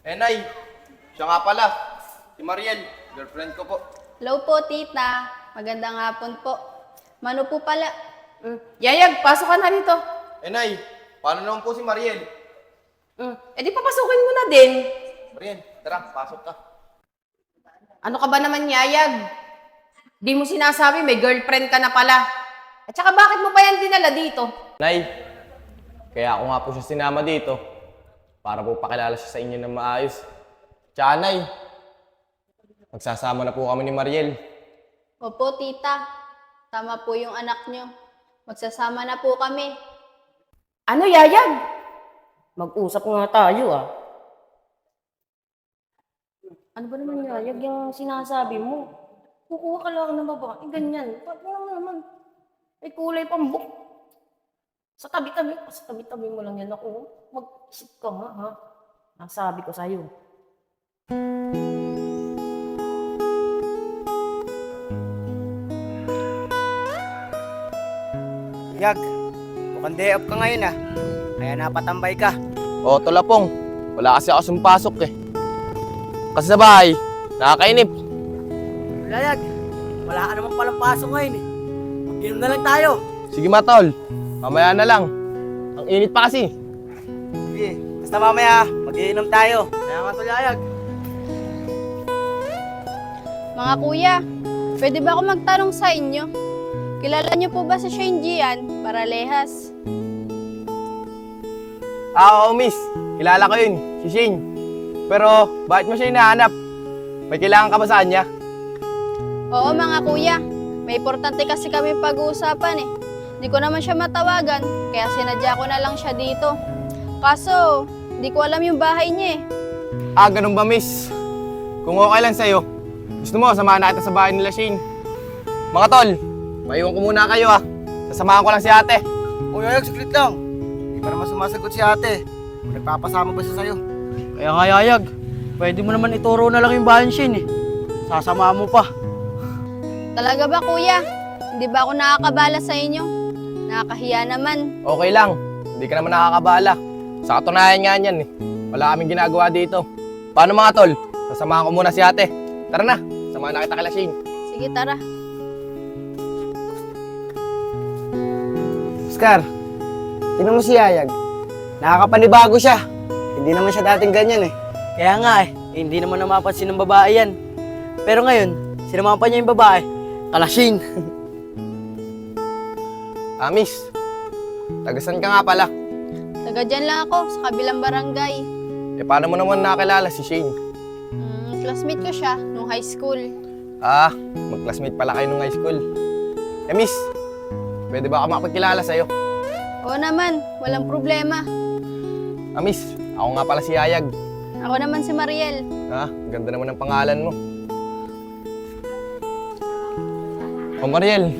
Nay, siya nga pala. Si Mariel, girlfriend ko po. Hello po, tita. Magandang hapon po. Mano po pala? Yayag, pasok ka na dito. Nay, paano naman po si Mariel? E di papasukin mo na din. Mariel, tara, pasok ka. Ano ka ba naman, Yayag? Di mo sinasabi, may girlfriend ka na pala. At saka bakit mo pa yan dinala dito? Nay, kaya ako nga po siya sinama dito para po pakilala siya sa inyo ng maayos. Tsaka Nay, magsasama na po kami ni Mariel. Opo, tita. Tama po yung anak nyo. Magsasama na po kami. Ano, Yayag? Mag-usap nga tayo, ah. Ano ba naman, Yayag, yung sinasabi mo? Kukuha ka lang ng babae, ganyan. Ba't mo naman? May kulay pang buhok. Sa tabi-tabi mo lang yan ako. Mag-isip ka nga, ha? Ang sabi ko sa'yo. Yag, mukhang day off ka ngayon ah. Kaya napatambay ka. O, Tolapong, wala kasi ako sumpasok eh. Kasi sa bahay, nakakainip. Wala Yag, wala ka naman palang pasok ngayon eh. Mag-inom na lang tayo. Sige Matol, mamaya na lang. Ang init pa kasi. Sige, basta mamaya mag-iinom tayo. Kaya nga tol Yag. Mga kuya, pwede ba ako magtanong sa inyo? Kilala niyo po ba si Shane Gian, Paralehas? Oo, miss. Kilala ko yun, si Shane. Pero, bakit mo siya hinahanap? May kailangan ka ba sa kanya? Oo, mga kuya. May importante kasi kami pag-uusapan eh. Di ko naman siya matawagan, kaya sinadya ko na lang siya dito. Kaso, di ko alam yung bahay niya eh. Ah, ganun ba, miss? Kung okay lang sa'yo, gusto mo, samahan na kita sa bahay nila Shane. Mga tol, maiwan ko muna kayo ah. Sasamahan ko lang si ate. Uy Yag, saglit lang. Hindi pa naman sumasagot si ate. Nagpapasama ba siya sa'yo? Kaya nga, Yayag, pwede mo naman ituro na lang yung bahay Shin eh. Sasama mo pa. Talaga ba kuya? Hindi ba ako nakakabala sa inyo? Nakakahiya naman. Okay lang, hindi ka naman nakakabala. Sa katunayan nga niyan eh. Wala kaming ginagawa dito. Paano mga tol? Sasamahan ko muna si ate. Tara na, samahan na kita kila Shane. Sige, tara. Oscar, tingnan mo si Yayag. Nakakapanibago siya. Hindi naman siya dating ganyan eh. Kaya nga hindi naman namapansin ng babae yan. Pero ngayon, sinamahan pa niya yung babae. Kalasing. Ah, miss. Tagasan ka nga pala. Taga dyan lang ako, sa kabilang barangay. Eh, paano mo naman nakilala si Shane? Classmate ko siya nung high school. Ah, mag-classmate pala kayo nung high school. Eh, miss, pwede ba ako makapagkilala sa'yo? Oo naman, walang problema. Ah, miss, ako nga pala si Yayag. Ako naman si Mariel. Ah, ganda naman ng pangalan mo. O Mariel,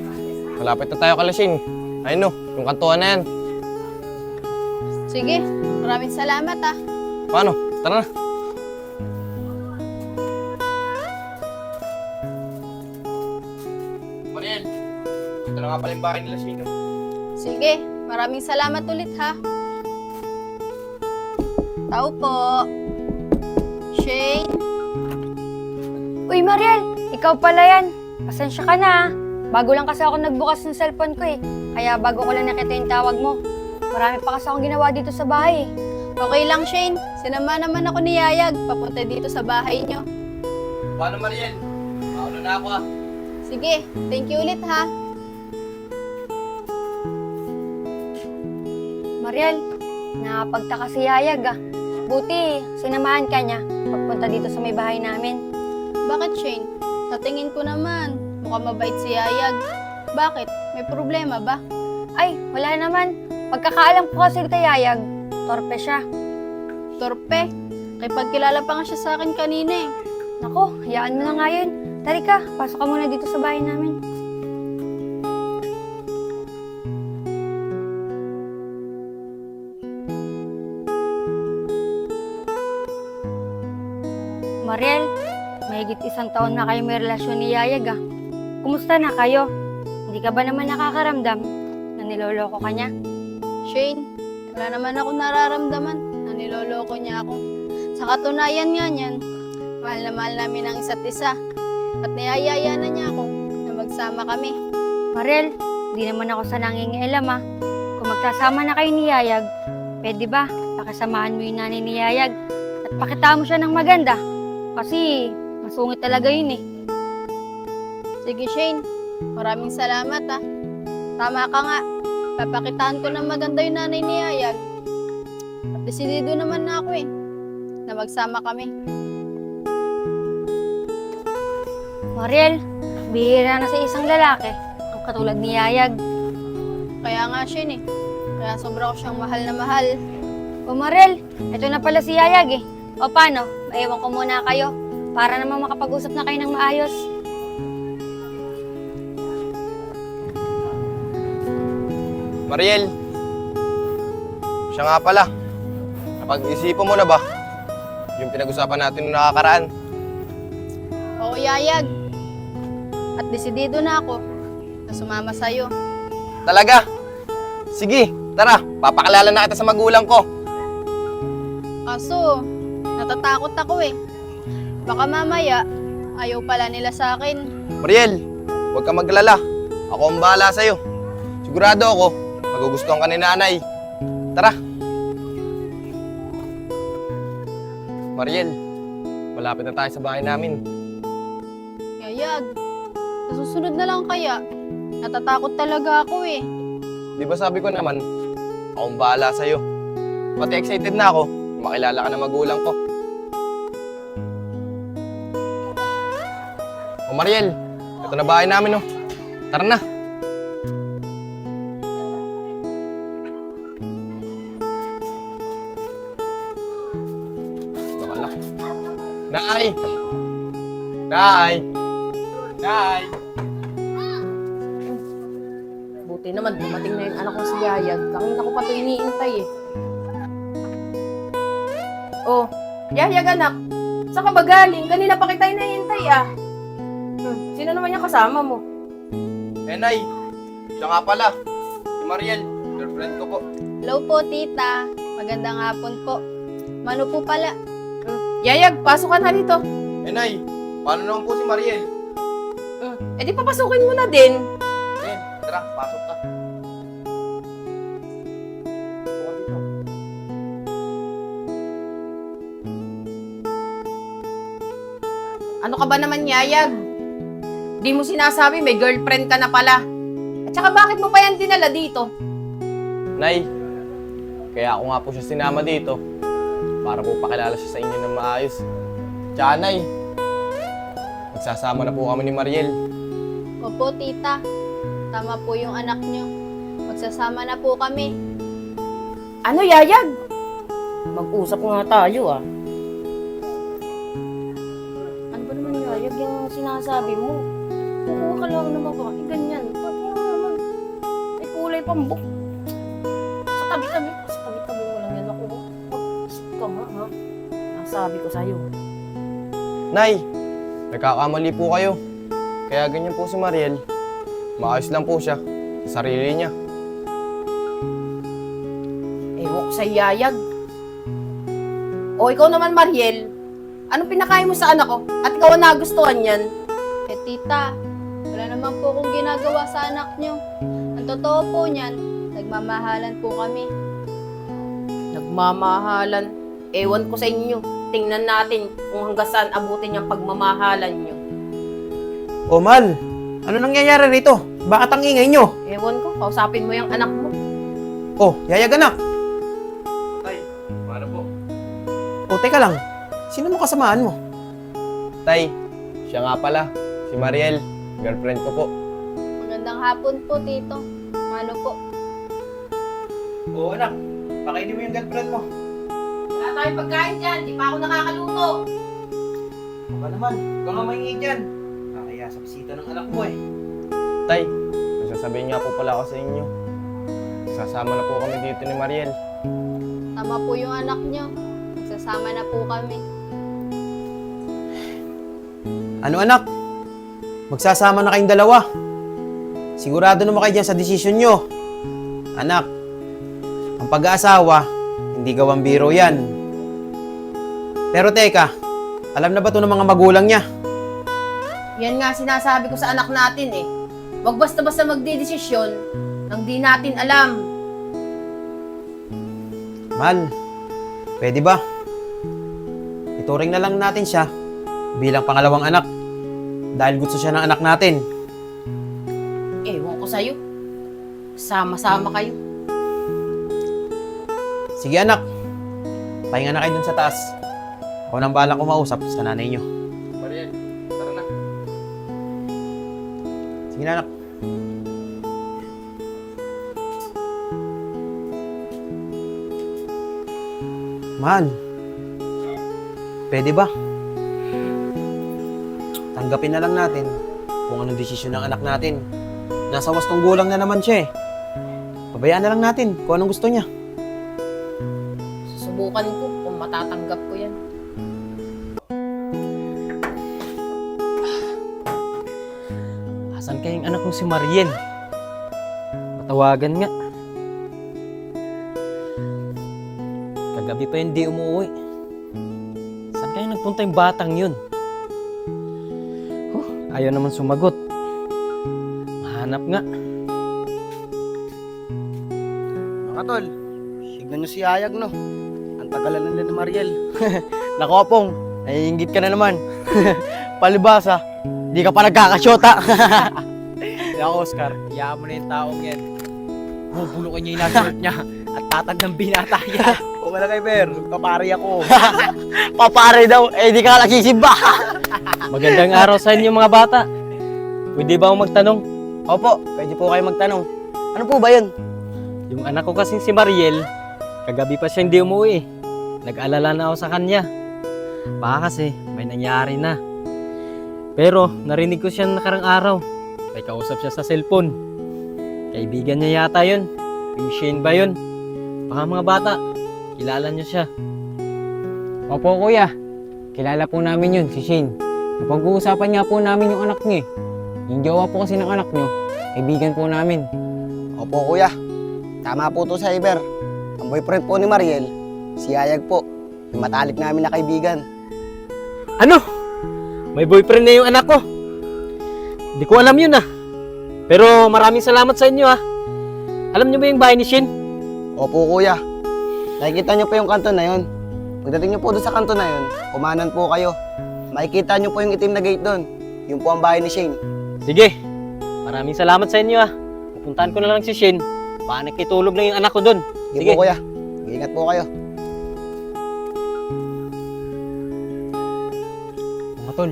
malapit na tayo kala Shane. Ayun no, yung kantuan na yan. Sige, maraming salamat ah. Paano? Tara na. Mariel, ito na nga pala yung bahay nila Shane. No? Sige, maraming salamat ulit ha. Tao po. Shane? Uy, Mariel, ikaw pala yan. Pasensya ka na, ah. Bago lang kasi ako nagbukas ng cellphone ko eh. Kaya bago ko lang nakita yung tawag mo. Marami pa kasi akong ginawa dito sa bahay eh. Okay lang, Shane. Sinama naman ako ni Yayag papunta dito sa bahay niyo. Paano Mariel? Mauna na ako ah. Sige, thank you ulit ha. Mariel, nakapagtaka si Yayag ah. Buti, sinamahan ka niya pagpunta dito sa may bahay namin. Bakit, Shane? Sa tingin ko naman, mukhang mabait si Yayag. Bakit? May problema ba? Ay, wala naman. Pagkakaalam ko kasi kay Yayag, torpe siya. Torpe? Kay pagkilala pa nga siya sa akin kanina eh. Nako, hayaan mo na nga yun. Tari ka, pasok ka muna dito sa bahay namin. Mariel, mahigit 1 taon na kayo may relasyon ni Yayag ah. Kumusta na kayo? Hindi ka ba naman nakakaramdam na niloloko ka niya? Shane, wala naman ako nararamdaman na niloloko niya ako. Sa katunayan nga niyan, mahal na mahal namin ang isa't isa. At niyayaya na niya ako na magsama kami. Mariel, di naman ako sa nangingialam ah. Kung magsasama na kayo ni Yayag, pwede ba pakisamahan mo yung nanay ni Yayag at pakita mo siya ng maganda? Kasi masungit talaga yun eh. Sige Shane, maraming salamat ah. Tama ka nga, papakitaan ko ng maganda yung nanay ni Yayag. At desidido naman na ako eh, na magsama kami. Mariel, bihira na sa isang lalaki ang katulad ni Yayag. Kaya nga Shane eh, kaya sobra ko siyang mahal na mahal. O Mariel, eto na pala si Yayag eh. O paano, maiwan ko muna kayo para naman makapag-usap na kayo ng maayos. Mariel, siya nga pala. Napag-isipan mo na ba yung pinag-usapan natin noong nakakaraan? Oo Yayag, at desidido na ako na sumama sa'yo. Talaga? Sige, tara, papakilala na kita sa magulang ko. Kaso, natatakot ako eh. Baka mamaya, ayaw pala nila sa akin. Mariel, huwag ka maglala. Ako ang bahala sa'yo. Sigurado ako, magugustuhan ka ni nanay. Tara. Mariel, malapit na tayo sa bahay namin. Yayag, nasusunod na lang kaya? Natatakot talaga ako eh. Di ba sabi ko naman, ako ang bahala sa'yo. Pati excited na ako, makilala ka ng magulang ko. O Mariel, ito na bahay namin oh. Tara na. Wala. Nay! Nay! Nay! Buti naman, dumating na yung anak ko si Yayag. Kanina ko pa ito iniintay eh. Oh, Yayag anak, saan ka ba galing? Kanina pa kita iniintay ah. Sino naman yung kasama mo? Eh Nay, siya nga pala. Si Mariel, girlfriend ko po. Hello po, tita. Magandang hapon po. Mano po pala? Yayag, pasok ka na dito. Eh Nay, paano naman po si Mariel? Eh di papasukin mo na din. Eh, tara, pasok ka. Buka dito. Ano ka ba naman, Yayag? Di mo sinasabi may girlfriend ka na pala. At saka bakit mo pa yan dinala dito? Nay, kaya ako nga po siya sinama dito para po pakilala siya sa inyo ng maayos. Tsaka Nay, magsasama na po kami ni Mariel. Opo, tita. Tama po yung anak niyo. Magsasama na po kami. Ano, Yayag? Mag-usap nga tayo ah. Ano ba naman Yayag yung sinasabi mo? Kukuha ka lang ng babae, ganyan. Ba't mo naman? May kulay pang buhok. Sa tabi-tabi mo lang yan ako. Pag-isip ka nga ha. Nasabi ko sa'yo. Nay, nagkakamali po kayo. Kaya ganyan po si Mariel. Maayos lang po siya sa sarili niya. Ewan ko sa Yayag. O ikaw naman, Mariel. Anong pinakain mo sa anak ko? At ikaw ang nagustuhan yan? Eh, tita, wala naman po akong ginagawa sa anak niyo. Ang totoo po niyan, nagmamahalan po kami. Nagmamahalan. Ewan ko sa inyo. Tingnan natin kung hanggang saan abutin yung pagmamahalan nyo. O Mal, ano nangyayari rito? Bakit ang ingay nyo? Ewan ko, kausapin mo yung anak mo. Oh, Yayag anak. Tay, paano po? O teka lang, sino mo kasamahan mo? Tay, siya nga pala, si Mariel, girlfriend ko po. Magandang hapon po, tito. Mano po? Oo anak, pakainin mo yung girlfriend mo. Wala tayong pagkain dyan, di pa ako nakakaluto. Baka naman, ikaw nga maingay dyan. Nakaya sa bisita ng anak mo eh. Tay, nagsasabihin nga po pala ako sa inyo. Sasama na po kami dito ni Mariel. Tama po yung anak niyo. Magsasama na po kami. Ano anak? Magsasama na kayong dalawa. Sigurado naman kayo dyan sa desisyon nyo. Anak, ang pag-aasawa, hindi gawang biro yan. Pero teka, alam na ba to ng mga magulang niya? Yan nga sinasabi ko sa anak natin eh. Huwag basta-basta magdidesisyon nang di natin alam. Mahal, pwede ba? Ituring na lang natin siya bilang pangalawang anak dahil gusto siya ng anak natin. Ewan ko sa'yo. Sama-sama kayo. Sige anak, pahinga na kayo dun sa taas. Ako nang bahala kumausap sa nanay niyo. Mariel, tara na. Sige na anak. Mahal, pwede ba? Tanggapin na lang natin kung anong desisyon ng anak natin. Nasa wastong gulang na naman siya eh. Pabayaan na lang natin kung anong gusto niya. Susubukan ko kung matatanggap ko yan. Asan kayang anak kong si Mariel? Matawagan nga. Kagabi pa hindi umuwi. Saan kaya nagpunta yung batang yun? Ayaw naman sumagot. Mahanap nga. Mga tol, tignan nyo si Ayag, no? Ang tagalan nila ni Mariel. Naku, Apong, naiinggit ka na naman. Palibasa, di ka pa nagkakasyota. Ako, Oscar, iyaan mo na yung taong yan. Bubulukan niya yung nasa niya at tatag ng binata niya. O wala kay Ber, kapari ako. Papare daw, eh di ka nagsisimba. Magandang araw sa inyo mga bata. Pwede ba akong magtanong? Opo, pwede po kayo magtanong. Ano po ba yun? Yung anak ko kasing si Mariel, kagabi pa siya hindi umuwi. Nag-alala na ako sa kanya. Baka kasi may nangyari na. Pero narinig ko siya nakarang araw. May kausap siya sa cellphone. Kaibigan niya yata yun. Yung Shane ba yun? Baka mga bata, kilala niyo siya. Opo kuya, kilala po namin yun, si Shane. Napag-uusapan nga po namin yung anak niya eh. Yung jowa po kasi ng anak niyo, kaibigan po namin. Opo kuya, tama po to sa Iber. Ang boyfriend po ni Mariel, si Ayag po. Yung matalik namin na kaibigan. Ano? May boyfriend na yung anak ko. Hindi ko alam yun ah. Pero maraming salamat sa inyo ah. Alam niyo ba yung bahay ni Shane? Opo kuya, nakikita nyo po yung kanto na yun. Pagdating nyo po doon sa kanto na yun, kumanan po kayo. Makikita nyo po yung itim na gate doon. Yun po ang bahay ni Shane. Sige, maraming salamat sa inyo ah. Pupuntahan ko na lang si Shane. Baka nakitulog lang yung anak ko doon. Sige po kuya, ingat po kayo. Mga tol,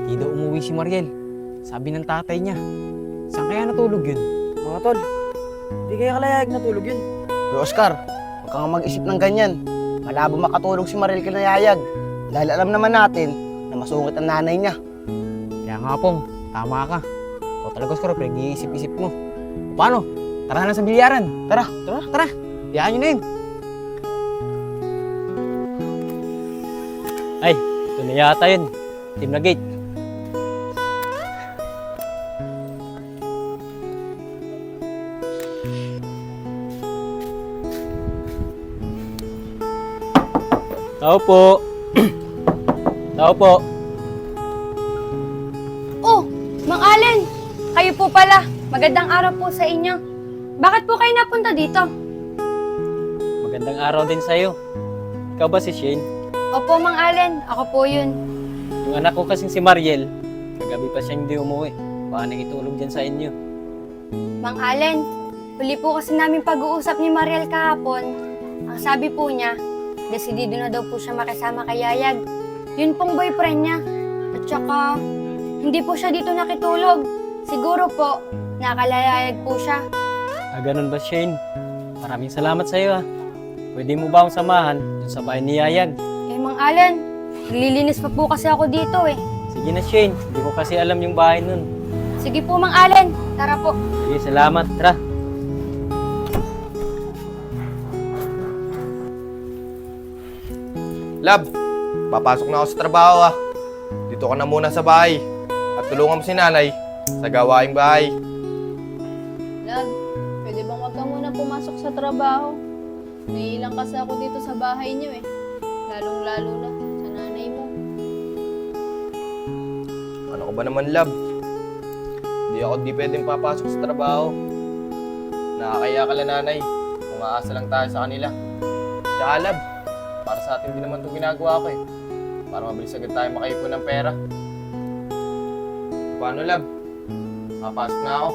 di daw umuwi si Mariel. Sabi ng tatay niya. Saan kaya natulog yun? Mga tol, di kaya kalayag natulog yun. Pero Oscar, huwag kang mag-isip ng ganyan. Malabo makatulog si Mariel kay Nayayag. Dahil alam naman natin na masungit ang nanay niya. Kaya nga pong, tama ka. Ikaw talaga Oscar, pinag-iisip-isip mo. O paano? Tara na sa bilyaran. Tara, tara, tara. Biyaan nyo na yun. Ay, ito na yata yun. Team na gate. Tao po. Tao po. Oh, Mang Allen! Kayo po pala. Magandang araw po sa inyo. Bakit po kayo napunta dito? Magandang araw din sa'yo. Ikaw ba si Shane? Opo, Mang Allen. Ako po yun. Yung anak ko kasing si Mariel, kagabi pa siya hindi umuwi. Baka nakitulog dyan sa inyo. Mang Allen, huli po kasi namin pag-uusap ni Mariel kahapon. Ang sabi po niya, desidido na daw po siya makisama kay Yayag. Yun pong boyfriend niya. At saka, hindi po siya dito nakitulog. Siguro po, nakalayayag po siya. Ganun ba, Shane? Maraming salamat sa'yo ah. Pwede mo ba akong samahan dun sa bahay ni Yayag? Eh, Mang Allen, naglilinis pa po kasi ako dito eh. Sige na, Shane. Hindi ko kasi alam yung bahay nun. Sige po, Mang Allen. Tara po. Sige, salamat. Tara. Lab, papasok na ako sa trabaho ah. Dito ka na muna sa bahay. At tulungan mo si nanay sa gawaing bahay. Love, pwede bang wag ka muna pumasok sa trabaho? Naiilang kasi ako dito sa bahay niyo eh. Lalong-lalo na sa Ako ba naman, love? Di pwedeng papasok sa trabaho. Nakakaya ka lang, nanay. Kung aasa lang tayo sa kanila. Tsaka, love, para sa atin din naman itong ginagawa ko eh. Para mabilis agad tayo makaipon ng pera. Paano, love? Papasok na ako.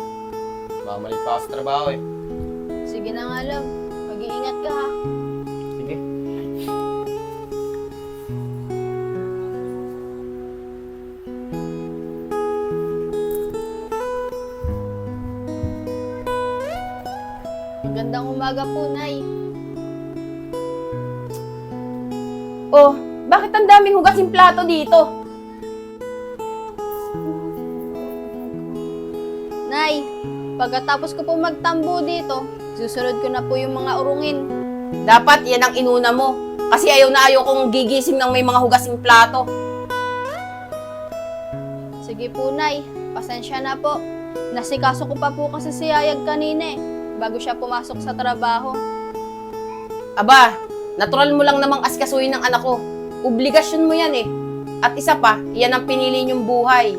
Mamalik pa ako sa trabaho eh. Sige na nga, love. Mag-iingat ka ha. Sige. Magandang umaga po, Nay. Oh, bakit ang daming hugasin plato dito? Nay, pagkatapos ko po magtambo dito, susunod ko na po yung mga urungin. Dapat yan ang inuna mo. Kasi ayaw na ayaw kong gigising ng may mga hugasing plato. Sige po, Nay. Pasensya na po. Nasikaso ko pa po kasi si Yayag kanina eh, bago siya pumasok sa trabaho. Aba, natural mo lang namang askasuhin ng anak ko. Obligasyon mo yan eh. At isa pa, yan ang pinili niyong buhay.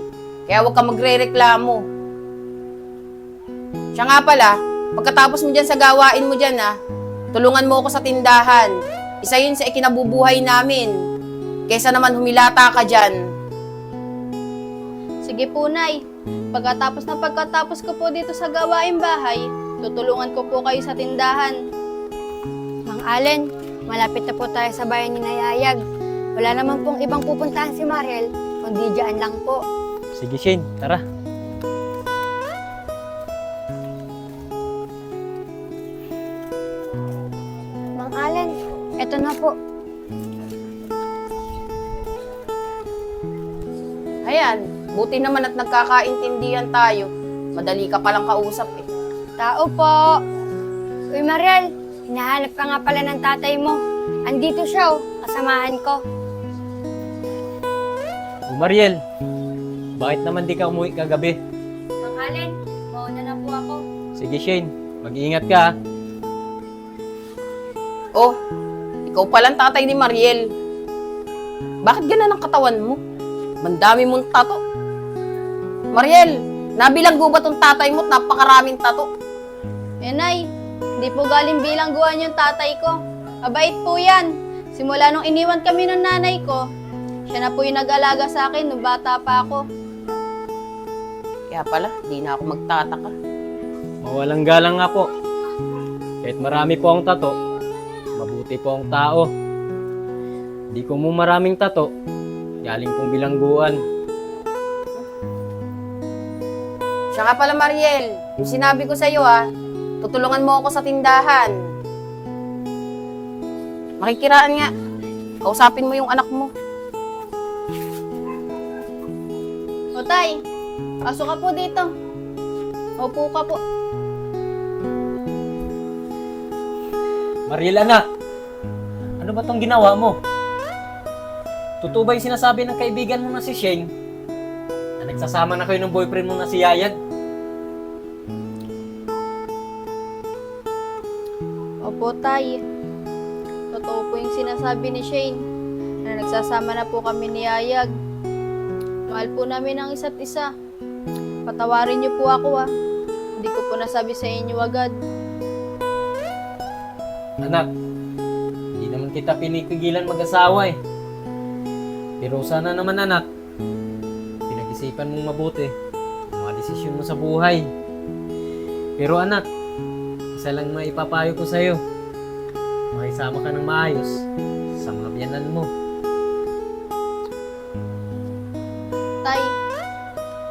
Kaya huwag ka magre-reklamo. Siya nga pala, pagkatapos mo dyan sa gawain mo dyan tulungan mo ako sa tindahan. Isa yun sa ikinabubuhay namin. Kesa naman humilata ka dyan. Sige po, Nay. Pagkatapos ko po dito sa gawaing bahay, tutulungan ko po kayo sa tindahan. Mang Allen, malapit na po tayo sa bayan ni Nayayag. Wala naman pong ibang pupuntahan si Mariel, kundi dyan lang po. Sige, Shane, tara. Mang Allen, eto na po. Ayan, buti naman at nagkakaintindihan tayo. Madali ka palang kausap eh. Tao po. Uy, Mariel, hinahanap ka nga pala ng tatay mo. Andito siya, kasamahan ko. Mariel, bakit naman di ka umuwi kagabi? Mang Allen, mauna na po ako. Sige, Shane, mag-iingat ka ha. Oh, ikaw palang tatay ni Mariel. Bakit ganun ang katawan mo? Mandami mong tato. Mariel, nabilanggo ba tong tatay mo at napakaraming tato? Eh, Nay, hindi po galing bilangguan yung tatay ko. Mabait po yan. Simula nung iniwan kami ng nanay ko, siya na po yung nag-alaga sa akin nung bata pa ako. Kaya pala, di na ako magtataka. Mawalang galang nga po. Kahit marami po ang tato, mabuti po ang tao. Di ko mo maraming tato, galing pong bilangguan. Siya nga pala, Mariel, yung sinabi ko sa'yo tutulungan mo ako sa tindahan. Makikiraan nga. Kausapin mo yung anak mo. O, Tay, pasok ka po dito. Upo ka po. Mariel, anak, ano ba tong ginawa mo? Totoo ba yung sinasabi ng kaibigan mo na si Shane na nagsasama na kayo ng boyfriend mo na si Yayag? Opo, Tay. Totoo po yung sinasabi ni Shane na nagsasama na po kami ni Yayag. Mahal po namin ang isa't isa. Patawarin niyo po ako Hindi ko po nasabi sa inyo agad. Anak, hindi naman kita pinipigilan mag-asawa eh. Pero sana naman anak, pinag-isipan mong mabuti ang mga desisyon mo sa buhay. Pero anak, isa lang maipapayo ko sa'yo. Makisama ka ng maayos sa mga biyanan mo. Tay,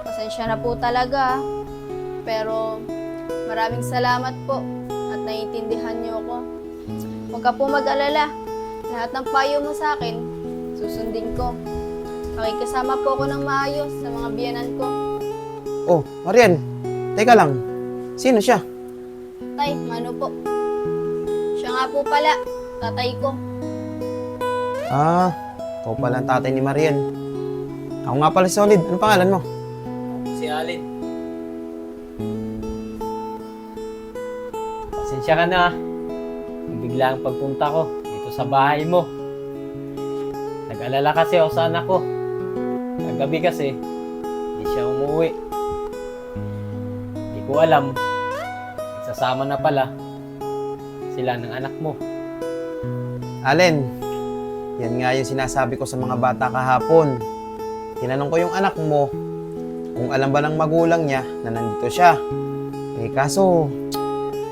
pasensya na po talaga. Pero maraming salamat po at naiintindihan niyo ako. Huwag ka po mag-alala. Lahat ng payo mo sa akin, susundin ko. Makikasama po ako ng maayos sa mga biyanan ko. Oh, Mariel, teka lang. Sino siya? Tay, ano po? Siya nga po pala, tatay ko. Ah, ikaw pala ang tatay ni Mariel. Ako nga pala si Solid. Ano pangalan mo? Si Alin. Pasensya ka na. Yung bigla ang pagpunta ko dito sa bahay mo. Nag-alala kasi ako sa anak ko. Kagabi kasi, hindi siya umuwi. Hindi ko alam, nagsasama na pala sila ng anak mo. Allen, yan nga yung sinasabi ko sa mga bata kahapon. Tinanong ko yung anak mo kung alam ba ng magulang niya na nandito siya. Eh kaso,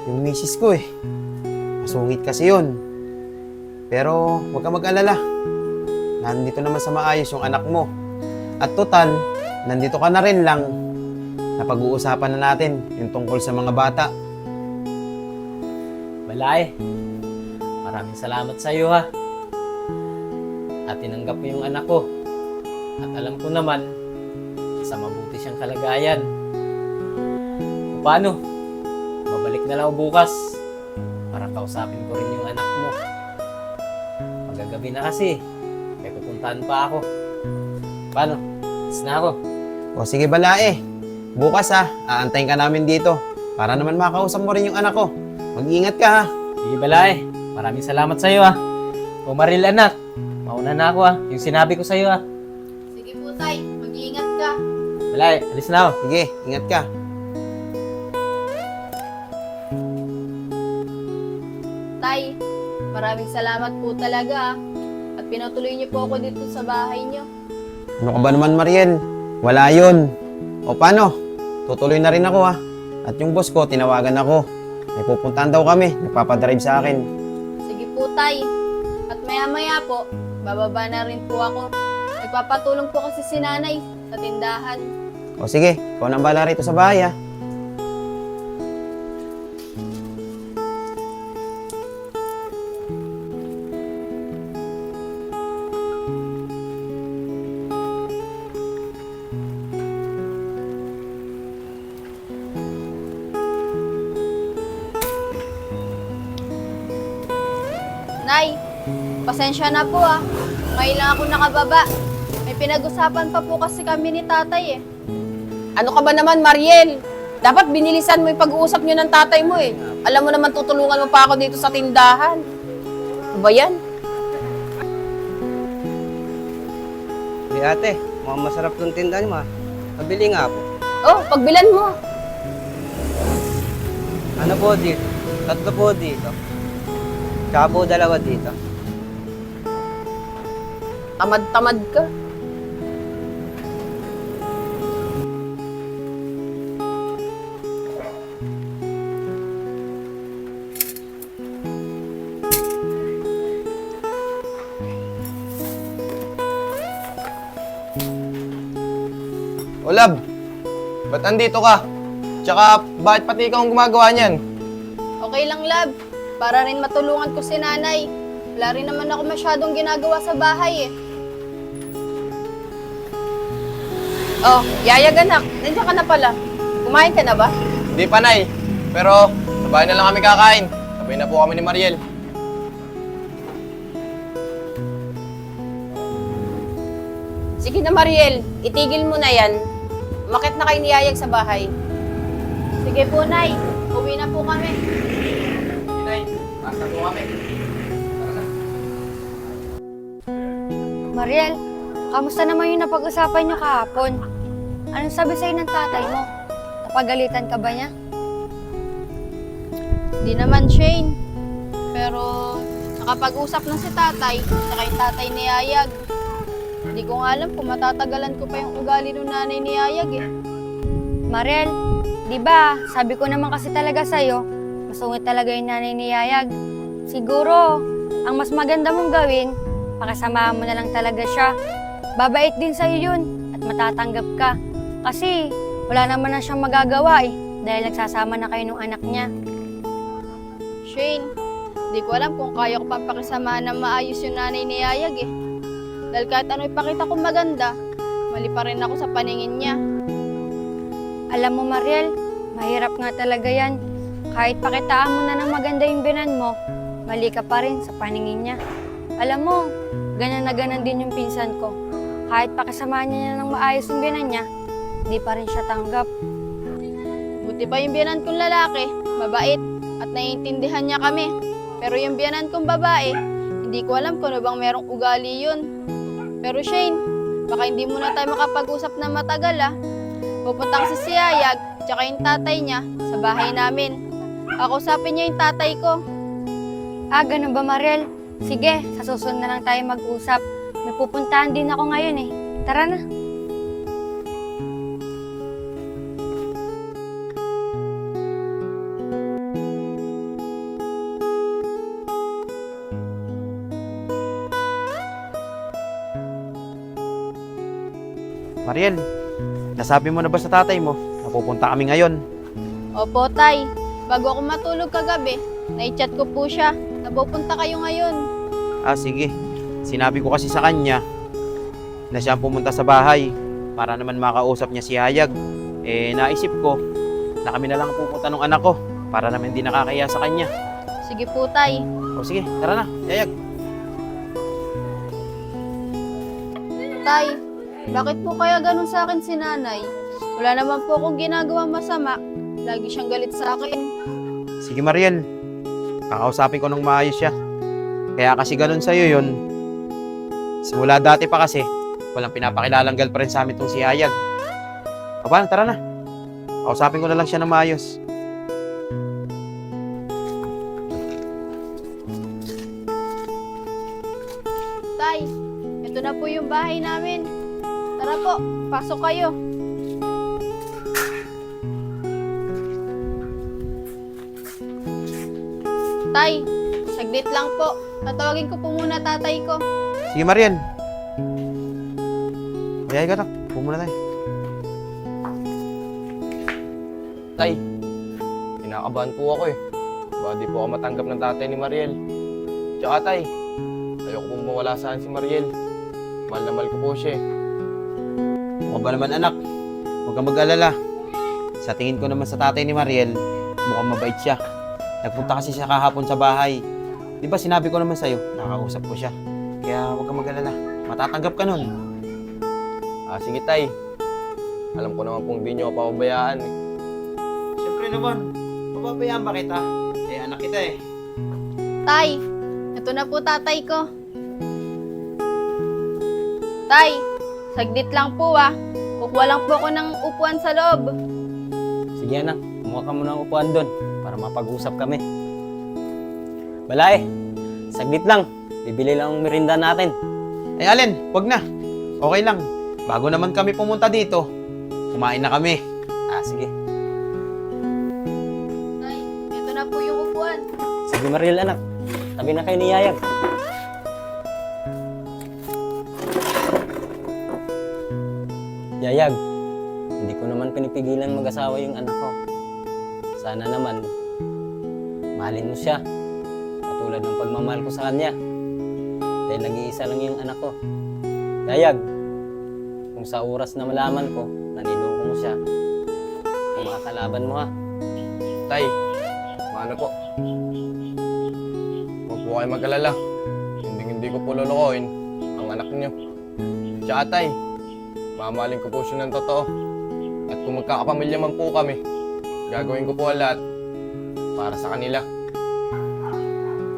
yung misis ko masungit kasi yun. Pero huwag ka mag-alala. Nandito naman sa maayos yung anak mo. At total, nandito ka na rin lang. Napag-uusapan na natin yung tungkol sa mga bata. Balay, maraming salamat sa iyo ha. At tinanggap mo yung anak ko. At alam ko naman, sa mabuti siyang kalagayan. Kung paano, babalik na lang ako bukas para kausapin ko rin yung anak mo. Magagabi na kasi, may pupuntahan pa ako. Paano? Is na ako. O sige balae, bukas aantayin ka namin dito para naman makausap mo rin yung anak ko. Mag-ingat ka ha. Sige Balay, maraming salamat sa iyo ha. O Maril anak, mauna na ako ha. Yung sinabi ko sa iyo ha. Sige po, Tay. Mag-iingat ka. Balay, alis na ako. Sige, ingat ka. Tay, maraming salamat po talaga. At pinatuloy niyo po ako dito sa bahay niyo. Ano ka ba naman, Mariel? Wala yun. O paano? Tutuloy na rin ako ha. At yung boss ko, tinawagan ako. May pupuntahan daw kami. Nagpapadrive sa akin. Sige po, Tay. At maya-maya po, bababa na rin po ako. Nagpapatulong po kasi si nanay sa tindahan. O sige, ikaw nang bahala rito sa bahay ha. Nay, pasensya na po Ngayon lang ako nakababa. May pinag-usapan pa po kasi kami ni tatay Ano ka ba naman, Mariel? Dapat binilisan mo yung pag-uusap niyo ng tatay mo eh. Alam mo naman, tutulungan mo pa ako dito sa tindahan. Ano ba yan? Hey ate, mukhang masarap tong tindahan mo. Pabili nga po. Oh, pagbilan mo. Ano po dito? 3 po dito. Tsaka po 2 dito. Tamad-tamad ka. O Lab, ba't andito ka? Tsaka, bakit pati ikaw ang gumagawa niyan? Okay lang, Lab. Para rin matulungan ko si nanay. Wala rin naman ako masyadong ginagawa sa bahay Oh, Yayag anak, nandiyan ka na pala. Kumain ka na ba? Hindi pa, Nay. Pero, sa bahay na lang kami kakain. Sabay na po kami ni Mariel. Sige na, Mariel. Itigil mo na yan. Umakyat na kayo ni Yayag sa bahay. Sige po, Nay. Uwi na po kami. Nay, basta po kami. Mariel, kamusta naman yung napag-usapan niyo kahapon? Anong sabi sa'yo ng tatay mo? Napagalitan ka ba niya? Di naman, Shane. Pero, nakapag-usap na si tatay, saka yung tatay ni Yayag. Hindi ko nga alam kung matatagalan ko pa yung ugali ng nanay ni Yayag Mariel, di ba, sabi ko naman kasi talaga sa'yo, masungit talaga yung nanay ni Yayag. Siguro, ang mas maganda mong gawin, pakasamahan mo na lang talaga siya. Babait din sa'yo yun at matatanggap ka. Kasi wala naman na siyang magagawa dahil nagsasama na kayo ng anak niya. Shane, di ko alam kung kaya ko pang pakisamahan ng maayos yung nanay ni Yayag Dahil kahit ano ipakita ko maganda, mali pa rin ako sa paningin niya. Alam mo Mariel, mahirap nga talaga yan. Kahit pakitaan mo na ng maganda yung binan mo, mali ka pa rin sa paningin niya. Alam mo, ganun na ganun din yung pinsan ko. Kahit pakisamahan niya ng maayos yung binan niya, di pa rin siya tanggap. Buti pa yung biyanan kong lalaki, mabait, at naiintindihan niya kami. Pero yung biyanan kong babae, hindi ko alam kung ano bang merong ugali yun. Pero Shane, baka hindi muna tayo makapag-usap na matagal Pupunta kasi si Yayag, tsaka yung tatay niya, sa bahay namin. Kakusapin niya yung tatay ko. Ah, ganun ba, Mariel? Sige, sa susunod na lang tayo mag-usap. May pupuntahan din ako ngayon eh. Tara na. Mariel, nasabi mo na ba sa tatay mo na pupunta kami ngayon? Opo, tay. Bago ako matulog kagabi, na-chat ko po siya. Napupunta kayo ngayon. Ah, sige. Sinabi ko kasi sa kanya na siya ang pumunta sa bahay para naman makausap niya si Hayag. Eh, naisip ko na kami na lang ang pupunta ng anak ko para naman hindi nakakaya sa kanya. Sige po, tay. O sige, tara na, Hayag. Tay, bakit po kaya ganun sa akin si nanay? Wala naman po akong ginagawa masama. Lagi siyang galit sa akin. Sige, Mariel. Kakausapin ko ng maayos siya. Kaya kasi ganun sa'yo yun. Simula dati pa kasi, walang pinapakilalang girlfriend sa amin tong si Hayag. Aba, tara na. Kausapin ko na lang siya ng maayos. Tay, ito na po yung bahay namin. Tara po, pasok kayo. Tay, saglit lang po. Tatawagin ko po muna tatay ko. Sige, Mariel. Hayag ka na. Pumuna tayo. Tay, kinakabahan po ako eh. Baka di po ako matanggap ng tatay ni Mariel. Tsaka tay, ayoko pong mawala saan si Mariel. Mahal na mahal ko po siya eh. O ba naman, anak? Huwag kang mag-alala. Sa tingin ko naman sa tatay ni Mariel, mukhang mabait siya. Nagpunta kasi siya kahapon sa bahay. Di ba sinabi ko naman sa'yo, nakakausap ko siya. Kaya huwag kang mag-alala. Matatanggap ka nun. Ah, sige tay. Alam ko naman pong di niyo ako pababayaan eh. Siyempre naman, pababayaan ba kita? Eh, anak kita eh. Tay, ito na po tatay ko. Tay, saglit lang po ah. Kukuha lang po ako ng upuan sa loob. Sige anak, kumuha ka muna ng upuan doon para mapag-usap kami. Balay, saglit lang. Bibili lang ang merinda natin. Eh, Allen, wag na. Okay lang. Bago naman kami pumunta dito, kumain na kami. Ah, sige. Tay, ito na po yung upuan. Sige Mariel anak, tabi na kayo ni Yayag. Yayag, hindi ko naman pinipigilan mag-asawa yung anak ko. Sana naman, mahalin mo siya. Katulad ng pagmamahal ko sa kanya. Dahil nag-iisa lang yung anak ko. Yayag, kung sa oras na malaman ko, naniloko mo siya, kung makakalaban mo ha. Tay, maano po? Huwag po kayo mag-alala. Hindi ko po lolokohin ang anak niyo. Tsaka tay, mamahalin ko po siya ng totoo. At kung magkakapamilya man po kami, gagawin ko po ang lahat para sa kanila.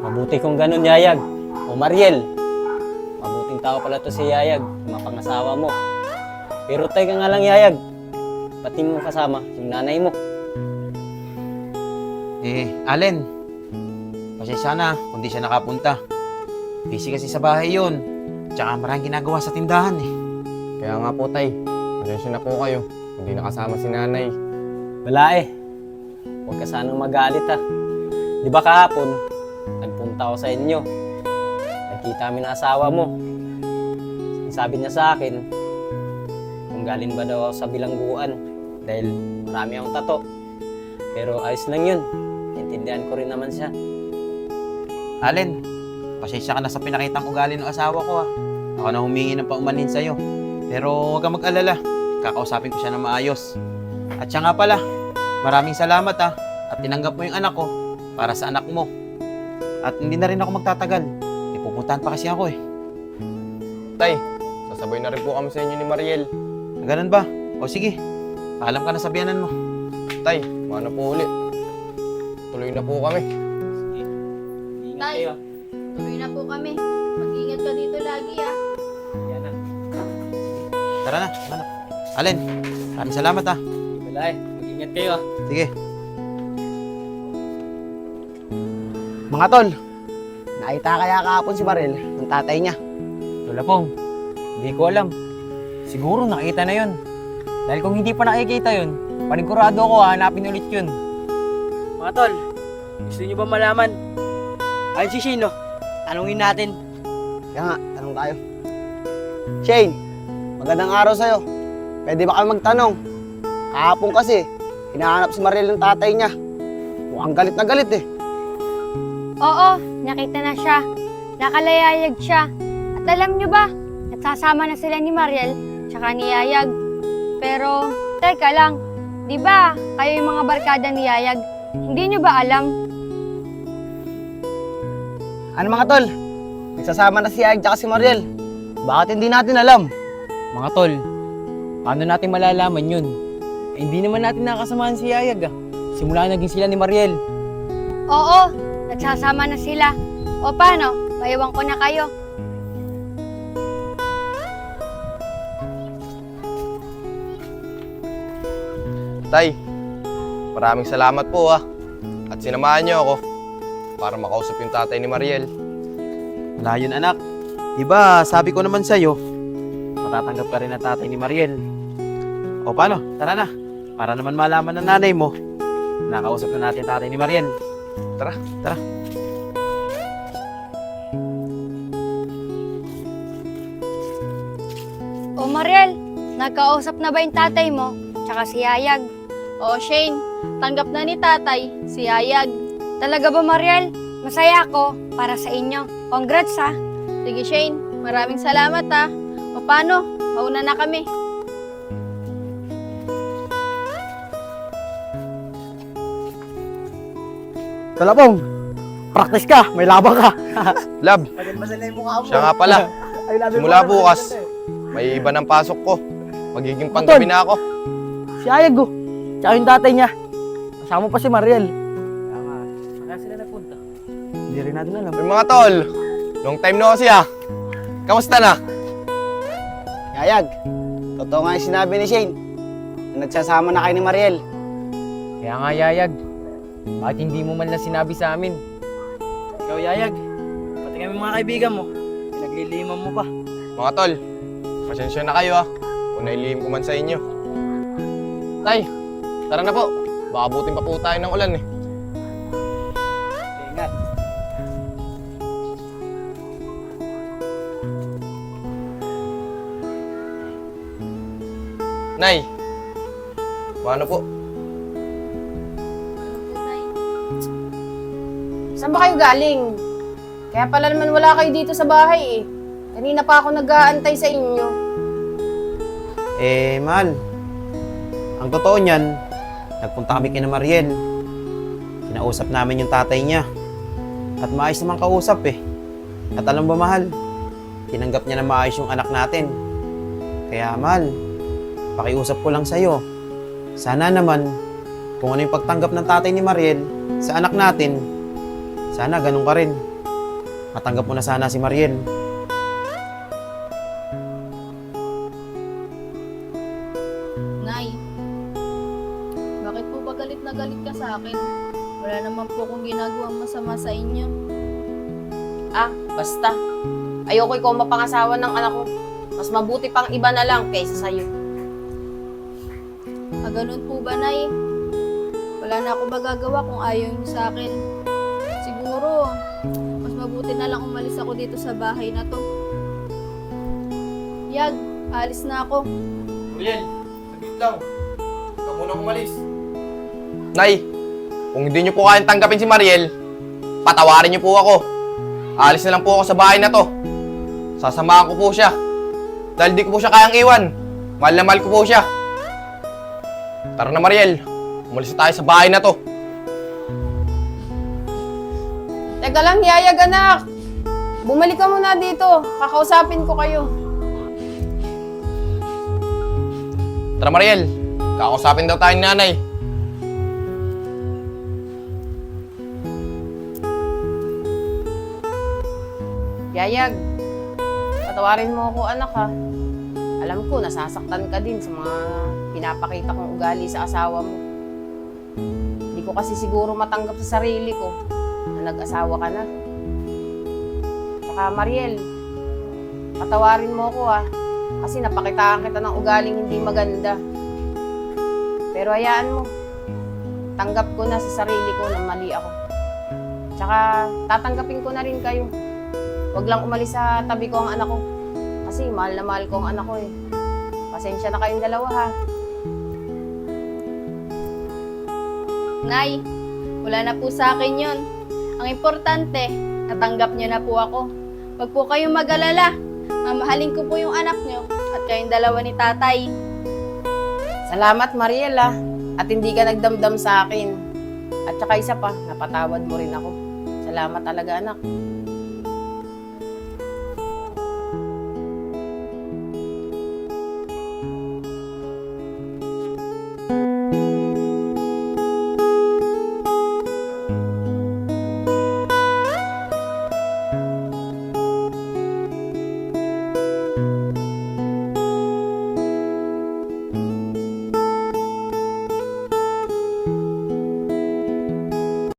Mabuti kung ganun, Yayag. O Mariel, mabuting tao pala to si Yayag, yung mapangasawa mo. Pero teka nga lang, Yayag. Pati mo kasama yung nanay mo. Eh, Allen, pasensya na kung di siya nakapunta. Busy kasi sa bahay yun. Tsaka maraming ginagawa sa tindahan eh. Kaya nga po tay, pasensya na po kayo. Hindi nakasama si nanay. Wala eh. Huwag ka sanang magalit ha. Di ba kahapon, nagpunta ako sa inyo. Nagkita kami ng asawa mo. Sabi niya sa akin, kung galing ba daw ako sa bilangguan. Dahil marami akong tato. Pero ayos lang yun. Intindihan ko rin naman siya. Allen, pasensya ka na sa pinakitang ugali ng asawa ko ha. Ako na humingi ng paumanhin sa'yo. Pero huwag kang mag-alala. Kakausapin ko siya ng maayos. At siya nga pala, maraming salamat ha. At tinanggap mo yung anak ko para sa anak mo. At hindi na rin ako magtatagal. Ipupuntahan pa kasi ako eh. Tay, sasabay na rin po kami sa inyo ni Mariel. Ganun ba? O sige, paalam ka na sa biyanan mo. Tay, maano po ulit. Tuloy na po kami. Ingat Tay. kayo. Tuloy na po kami. Mag-ingat ka dito lagi ah. Yan na. Tara na, anak. Allen, Maraming salamat ah. Wala eh. Mag-ingat kayo ah. Sige. Mga tol, nakita kaya kahapon si Marel ng tatay niya. Lola Pong, hindi ko alam. Siguro nakita na yun. Dahil kung hindi pa nakikita yun, panigurado ako hanapin ulit yun. Mga tol, gusto niyo ba malaman? Ayun si Shane, no? Tanungin natin. Kaya nga, tanong tayo. Shane, magandang araw sa'yo. Pwede ba kami magtanong? Kahapon kasi, hinahanap si Mariel ng tatay niya. Mukhang galit na galit eh. Oo, nakita na siya. Nakalayayag siya. At alam nyo ba, nagsasama na sila ni Mariel tsaka ni Yayag. Pero, teka lang, di ba kayo yung mga barkada ni Yayag? Hindi nyo ba alam? Ano mga tol? Nagsasama na si Yayag tsaka si Mariel. Bakit hindi natin alam? Mga tol, paano natin malalaman yun? Eh, hindi naman natin nakasamahan si Yayag ah. Simula naging sila ni Mariel. Oo, nagsasama na sila. O paano? Maiwan ko na kayo. Tay, maraming salamat po at sinamahan niyo ako para makausap yung tatay ni Mariel. Wala yun anak. Diba sabi ko naman sa'yo, matatanggap ka rin ng tatay ni Mariel. O paano? Tara na. Para naman malaman ng nanay mo, nakausap na natin tatay ni Mariel. Tara. Tara. O Mariel, nagkausap na ba yung tatay mo tsaka si Yayag? Oo, Shane, tanggap na ni tatay si Yayag. Talaga ba Mariel? Masaya ako para sa inyo. Congrats ha! Sige, Shane, maraming salamat O paano? Mauna na kami. Talapong, practice ka, may laban ka. Lab, Magalmasal na yung mukha mo. siya nga pala. Ay, labi Simula mo, bukas, magalmasal may iba ng pasok ko. Magiging panggabi na ako. Si Ayag oh. Tsaka yung tatay niya. Kasama pa si Mariel. Saan sila nagpunta? Hindi rin natin alam. Ay, mga tol, long time no kasi Kamusta na? Ayag, totoo nga yung sinabi ni Shane. Na nagsasama na kayo ni Mariel. Kaya nga Yayag, bakit hindi mo man lang sinabi sa amin? Ikaw Yayag, pati kami mga kaibigan mo. Pinagliliman mo pa. Mga tol, pasensya na kayo kung nailihim ko man sa inyo. Tay, tara na po. Baka butin pa po tayo ng ulan eh. Ingat. Nay, paano po? Saan ba kayo galing? Kaya pala naman wala kayo dito sa bahay eh. Kanina pa ako nag-aantay sa inyo. Eh, mahal. Ang totoo niyan, nagpunta kami kina Mariel. Kinausap namin yung tatay niya. At maayos naman kausap eh. At alam ba mahal, tinanggap niya na maayos yung anak natin. Kaya mahal, pakiusap ko lang sa'yo. Sana naman, kung ano yung pagtanggap ng tatay ni Mariel sa anak natin, sana ganun ka rin. Matanggap mo na sana si Mariel. Nay, bakit po ba galit na galit ka sa akin? Wala naman po akong ginagawang masama sa inyo. Ah, basta. Ayoko ikaw mapangasawa ng anak ko. Mas mabuti pang iba na lang kaysa sa'yo. Ganun po ba, Nay? Wala na ako magagawa kung ayaw niyo sa akin. Siguro, mas mabuti na lang umalis ako dito sa bahay na to. Yag, alis na ako. Mariel, saglit lang. Ikaw muna umalis. Nay, kung hindi niyo po kayang tanggapin si Mariel, patawarin niyo po ako. Alis na lang po ako sa bahay na to. Sasamahan ko po siya. Dahil di ko po siya kayang iwan. Mahal na mahal ko po siya. Tara na Mariel, umalis na tayo sa bahay na to. Teka lang, Yayag anak. Bumalik ka muna dito. Kakausapin ko kayo. Tara Mariel, kakausapin daw tayo ni nanay. Yayag, patawarin mo ako anak ha. Alam ko, nasasaktan ka din sa mga pinapakita kong ugali sa asawa mo. Hindi ko kasi siguro matanggap sa sarili ko na nag-asawa ka na. Tsaka Mariel, patawarin mo ko kasi napakitaan kita ng ugaling hindi maganda. Pero hayaan mo, tanggap ko na sa sarili ko na mali ako. Tsaka tatanggapin ko na rin kayo. Huwag lang umalis sa tabi ko ang anak ko. Kasi mahal na mahal ko ang anak ko eh. Pasensya na kayong dalawa ha. Nay, wala na po sa akin yun. Ang importante, natanggap niyo na po ako. Huwag po kayong mag-alala. Mamahalin ko po yung anak niyo at kayong dalawa ni tatay. Salamat Mariel at hindi ka nagdamdam sa akin. At saka isa pa, napatawad mo rin ako. Salamat talaga anak.